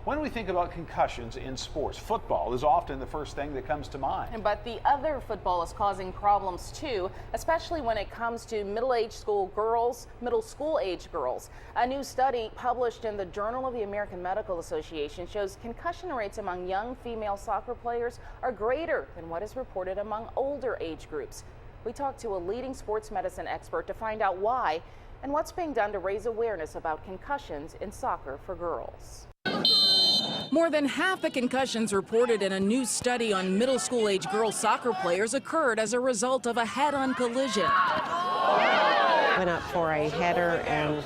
When we think about concussions in sports, football is often the first thing that comes to mind. But the other football is causing problems too, especially when it comes to middle school age girls. A new study published in the Journal of the American Medical Association shows concussion rates among young female soccer players are greater than what is reported among older age groups. We talked to a leading sports medicine expert to find out why and what's being done to raise awareness about concussions in soccer for girls. More than half the concussions reported in a new study on middle school age girl soccer players occurred as a result of a head-on collision. Went up for a header and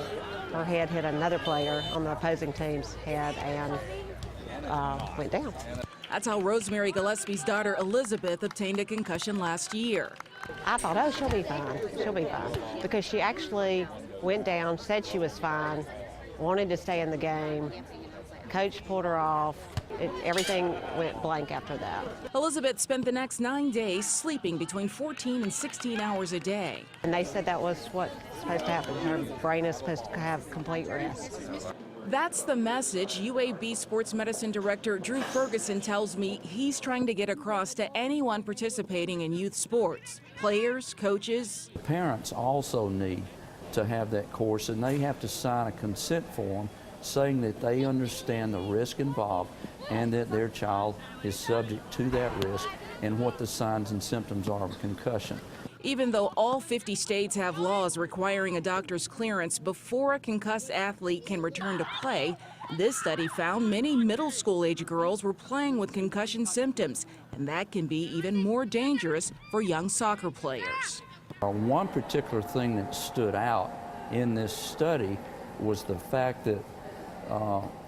her head hit another player on the opposing team's head and went down. That's how Rosemary Gillespie's daughter Elizabeth obtained a concussion last year. I thought, oh, she'll be fine, because she actually went down, said she was fine, wanted to stay in the game. Coach pulled her off. Everything went blank after that. Elizabeth spent the next 9 days sleeping between 14 and 16 hours a day. And they said that was what's supposed to happen. Her brain is supposed to have complete rest. That's the message UAB Sports Medicine Director Drew Ferguson tells me he's trying to get across to anyone participating in youth sports. Players, coaches. Parents also need to have that course, and they have to sign a consent form saying that they understand the risk involved and that their child is subject to that risk and what the signs and symptoms are of concussion. Even though all 50 states have laws requiring a doctor's clearance before a concussed athlete can return to play, this study found many middle school age girls were playing with concussion symptoms, and that can be even more dangerous for young soccer players. One particular thing that stood out in this study was the fact that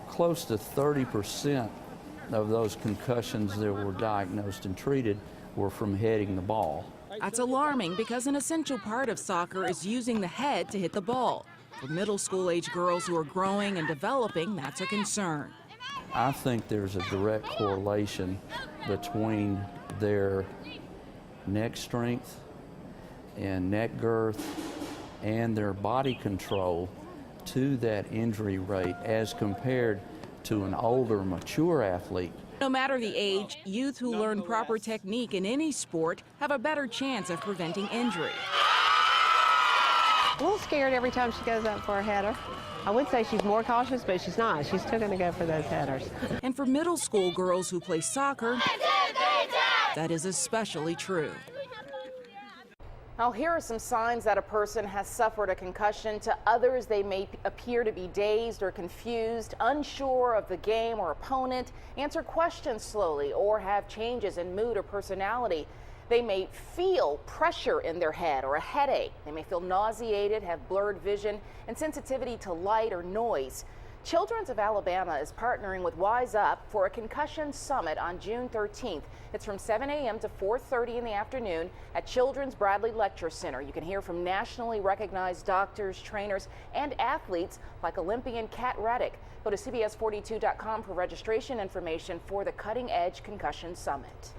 close to 30% of those concussions that were diagnosed and treated were from heading the ball. That's alarming because an essential part of soccer is using the head to hit the ball. For middle school age girls who are growing and developing, that's a concern. I think there's a direct correlation between their neck strength and neck girth and their body control to that injury rate as compared to an older, mature athlete. No matter the age, youth who learn proper technique in any sport have a better chance of preventing injury. A little scared every time she goes up for a header. I would say she's more cautious, but she's not. She's still going to go for those headers. And for middle school girls who play soccer, that is especially true. Now, here are some signs that a person has suffered a concussion. To others, they may appear to be dazed or confused, unsure of the game or opponent, answer questions slowly, or have changes in mood or personality. They may feel pressure in their head or a headache. They may feel nauseated, have blurred vision, and sensitivity to light or noise. Children's of Alabama is partnering with Wise Up for a concussion summit on June 13th. It's from 7 a.m. to 4:30 in the afternoon at Children's Bradley Lecture Center. You can hear from nationally recognized doctors, trainers, and athletes like Olympian Kat Reddick. Go to CBS42.com for registration information for the Cutting Edge Concussion Summit.